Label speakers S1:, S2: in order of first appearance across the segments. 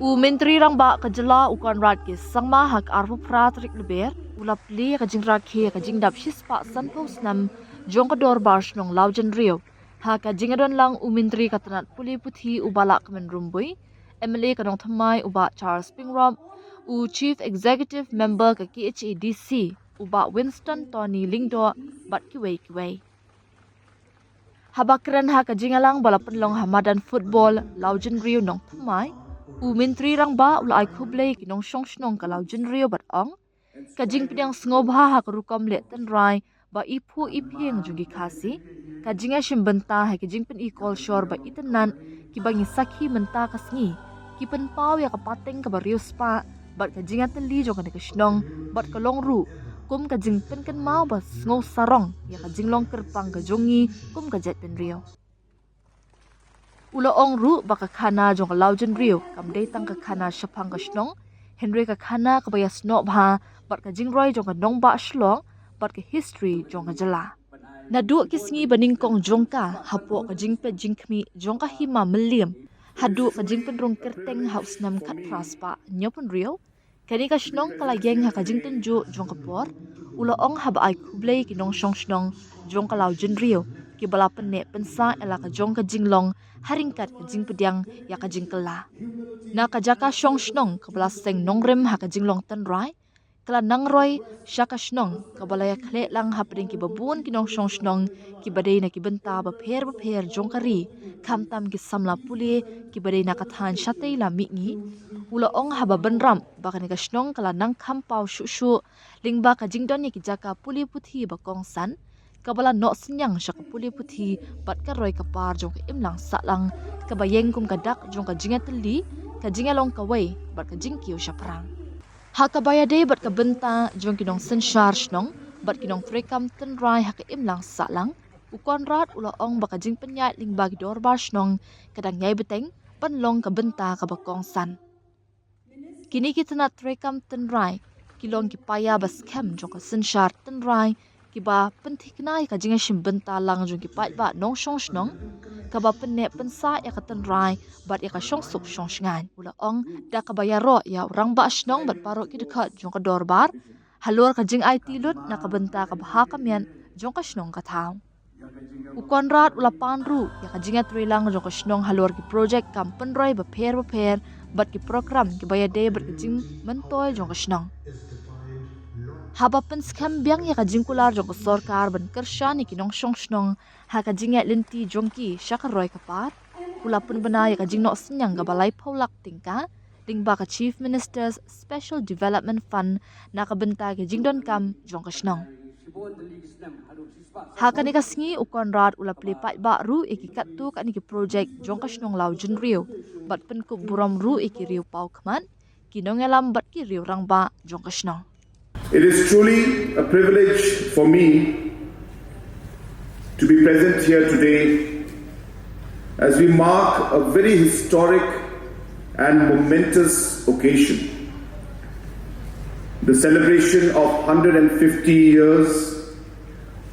S1: Myntri Rangbah kajala ukan rat ke sangma hak arfu pratrik leber ulap li kajing Rakhe jingdap shispa sanpo snem jong kador bar Shnong Lawjynriew ha kajing adon lang Myntri katanat puli puthi ubalak men rumbui MLA kanong thamai uba Charles Pingrop Chief Executive Member ka KHADC uba Winston Tony Lingdo bat kiwei habakran ha kajingalang balapan long hamadan football Lawjynriew nong thamai Myntri Rangbah ulai khublei kinong Shnong ka Lawjynriew bat ong kajing pidang sngoba ha karukam le tan rai ba ipu ipieng jugi khasi kajinga shimbenta ha kajing pen ikol shor ba itanan kibangi sakhi menta kasngi kipen pau ya kapateng ka bariu spa bat kajinga teli jong ka Shnong bat kalong ru kum kajing pen kan mau ba sngo sarong ya kajing long kerpang ka jongi kum ka jet pen rio Ulo ong ru baka khana jong ka Lawjynriew kam dei tang ka khana shapang ka Shnong Henry ka khana ka baya sno bha bat ka jingroi jong ka nong ba shlong bat ka history jong ka jala na du kisngi baning kong jong ka hapo ka jingpe jingkmi jong ka hima meliam hadu ka jingpen rong kerteng house nam khat praspa nyopon rio kani ka Shnong kala geng ha ka jingten ju jong ka por ulo ong hab ai khublei kinong Shnong jong ka Lawjynriew ki balapan ne pensa ela ka jong ka jinglong haringkat ka jing pediang ya ka jingkela na ka jaka Shnong ka blaseng nongrem ha ka jinglong tan rai kala nangroi shaka Shnong ka balaya khle lang hapring ki babun kinong Shnong ki badai na ki benta ba pher jong kari khamtam ki samla puli ki badai na ka than shatei la mingi ula ong haba benram bakani ka Shnong kala nang khampau shu lingba ka jingdon ni ki jaka puli puthi ba kongsan kabala no synniang shaka puli puthi bat ka roi ka par jong ka imlang salang ka bayeng kum ka dak jong ka jinga teli ka jinga long ka wei bat ka jingkiu shaprang ha ka baya de bat ka benta jong kinong senshar Shnong bat kinong trekam ten rai ha ka imlang salang ukon rat ula ong baka jing penyat ling bagi dorbar Shnong kadang nyai beteng panlong ka benta ka bakong san kini kita na trekam ten rai kilong ki paya bas kem jong ka senshar ten rai kiba pentiknai ka jinga shimbenta lang jong ki pat ba nong Shnong kaba penne pensa ya ka tan rai bat ya ka suk shngan ula ong da ka bayaro ya Rangbah Shnong bat paro ki dekat jong ka dorbar halor ka jing ai tilut na ka benta ka baha kamian jong ka Shnong ka thau ukon rat ula panru ya ka jinga trilang jong ka Shnong halor ki project kam penroi ba pher bat ki program ki bayade bat ki jing mentoy jong ka Shnong haba pen skam biang ya ka jingkular jong ka sarkar ban kersha ni kinong Shnong ha ka jinga lenti jongki shaka roi ka par ula pun bana ya ka jingno synniang ga balai phaulak tingka lingba ka Chief Minister's Special Development Fund na ka benta ka jingdon kam jong ka Shnong ha ka ni ka sngi ukon rat ula pli pat ba ru ikikat tu ka ni ki project jong ka Shnong Lawjynriew bat pen ku buram ru iki riu pau khman kinong elam bat ki riu Rangbah jong ka Shnong.
S2: It is truly a privilege for me to be present here today as we mark a very historic and momentous occasion, the celebration of 150 years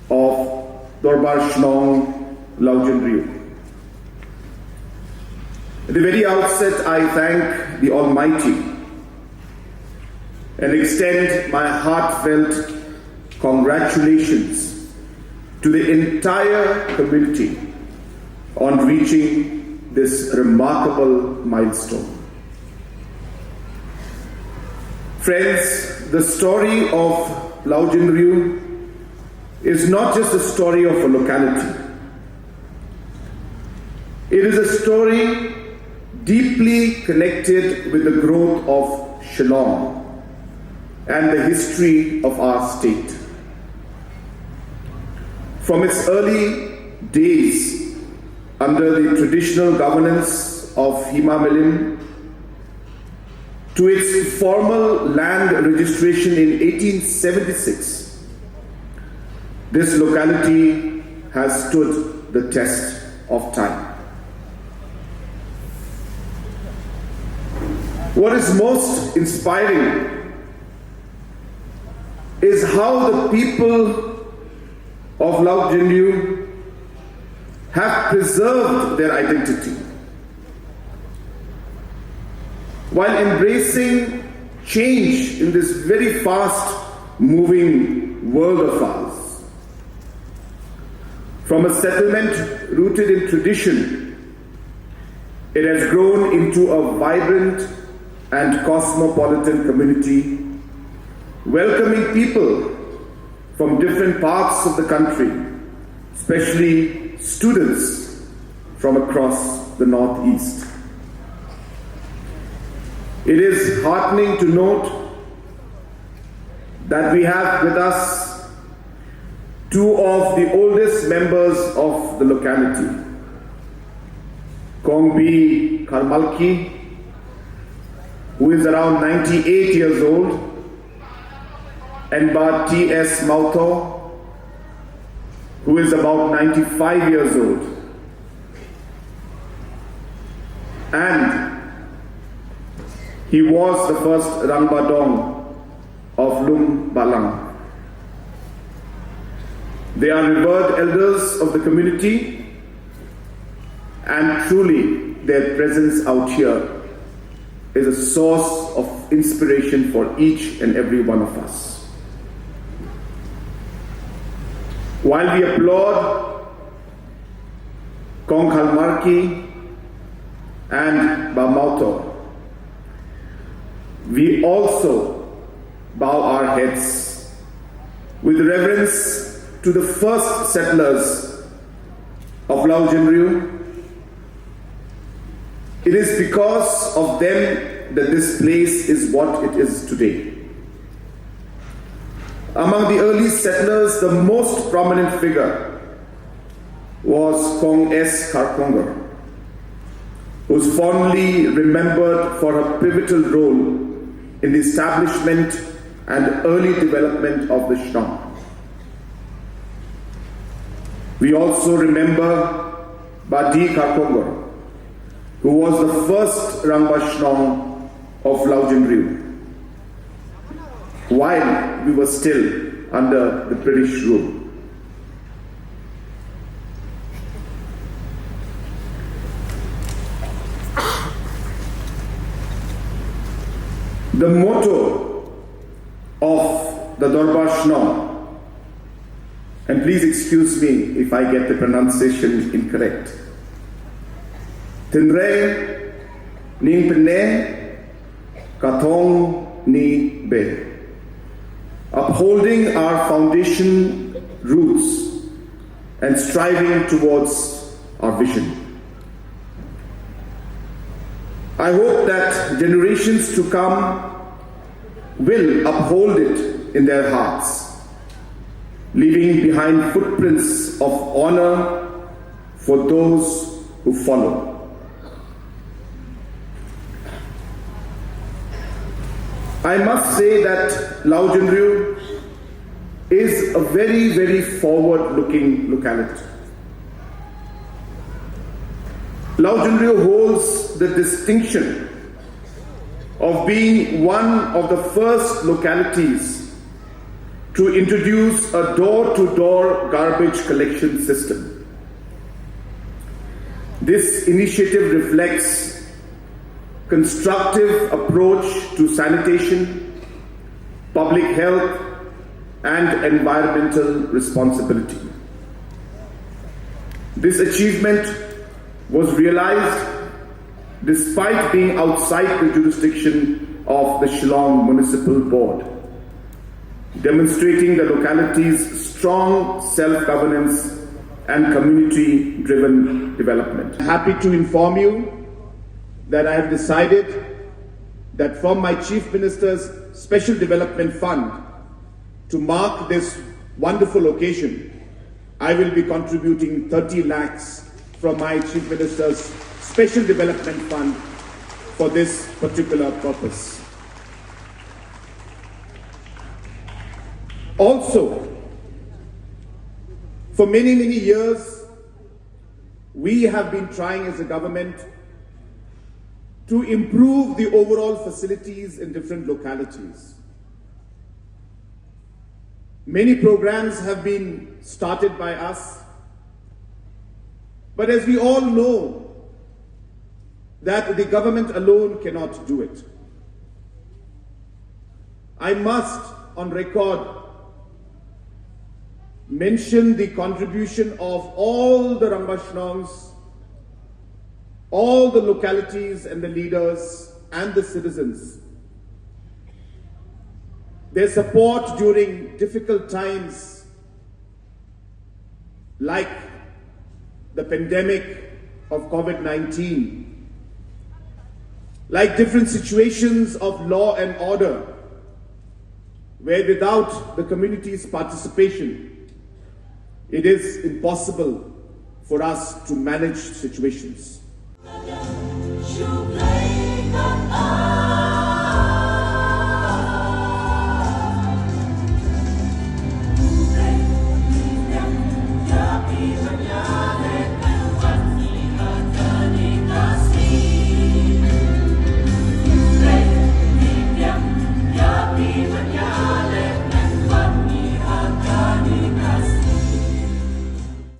S2: of Dorbar Shnong Lawjynriew. At the very outset, I thank the Almighty and extend my heartfelt congratulations to the entire community on reaching this remarkable milestone. Friends, the story of Lawjynriew is not just a story of a locality. It is a story deeply connected with the growth of Shillad and the history of our state. From its early days under the traditional governance of Hima Milim to its formal land registration in 1876, this locality has stood the test of time. What is most inspiring is how the people of Lawjynriew have preserved their identity. while embracing change in this very fast-moving world of ours. From a settlement rooted in tradition, it has grown into a vibrant and cosmopolitan community, welcoming people from different parts of the country, especially students from across the Northeast. It is heartening to note that we have with us two of the oldest members of the locality, Kong B. Karmalki, who is around 98 years old, and Ba T.S. Mauto, who is about 95 years old. And he was the first Rangbah Dong of Lum Balang. They are revered elders of the community, and truly their presence out here is a source of inspiration for each and every one of us. While we applaud Kong Khalmarki and Ba Mauto, we also bow our heads with reverence to the first settlers of Lawjynriew. It is because of them that this place is what it is today. Among the early settlers, the most prominent figure was Kong S. Karkongar, who is fondly remembered for her pivotal role in the establishment and early development of the Shnong. We also remember Badi Karkongar, who was the first Rangbah Shnong of Lawjynriew, while we were still under the British rule. The motto of the Darbar Shnong, and please excuse me if I get the pronunciation incorrect, Tinre Ning Pene Katong Ni Be, upholding our foundation roots and striving towards our vision. I hope that generations to come will uphold it in their hearts, leaving behind footprints of honor for those who follow. I must say that Lawjynriew is a very, very forward-looking locality. Lawjynriew holds the distinction of being one of the first localities to introduce a door-to-door garbage collection system. This initiative reflects constructive approach to sanitation, public health, and environmental responsibility. This achievement was realized despite being outside the jurisdiction of the Shillong Municipal Board, demonstrating the locality's strong self-governance and community-driven development. I'm happy to inform you that I have decided that from my Chief Minister's Special Development Fund, to mark this wonderful occasion, I will be contributing 30 lakhs from my Chief Minister's Special Development Fund for this particular purpose. Also, for many, many years, we have been trying as a government to improve the overall facilities in different localities. Many programs have been started by us, but as we all know, that the government alone cannot do it. I must, on record, mention the contribution of all the Rangbah Shnongs, all the localities and the leaders and the citizens. Their support during difficult times like the pandemic of COVID-19, like different situations of law and order, where without the community's participation, it is impossible for us to manage situations.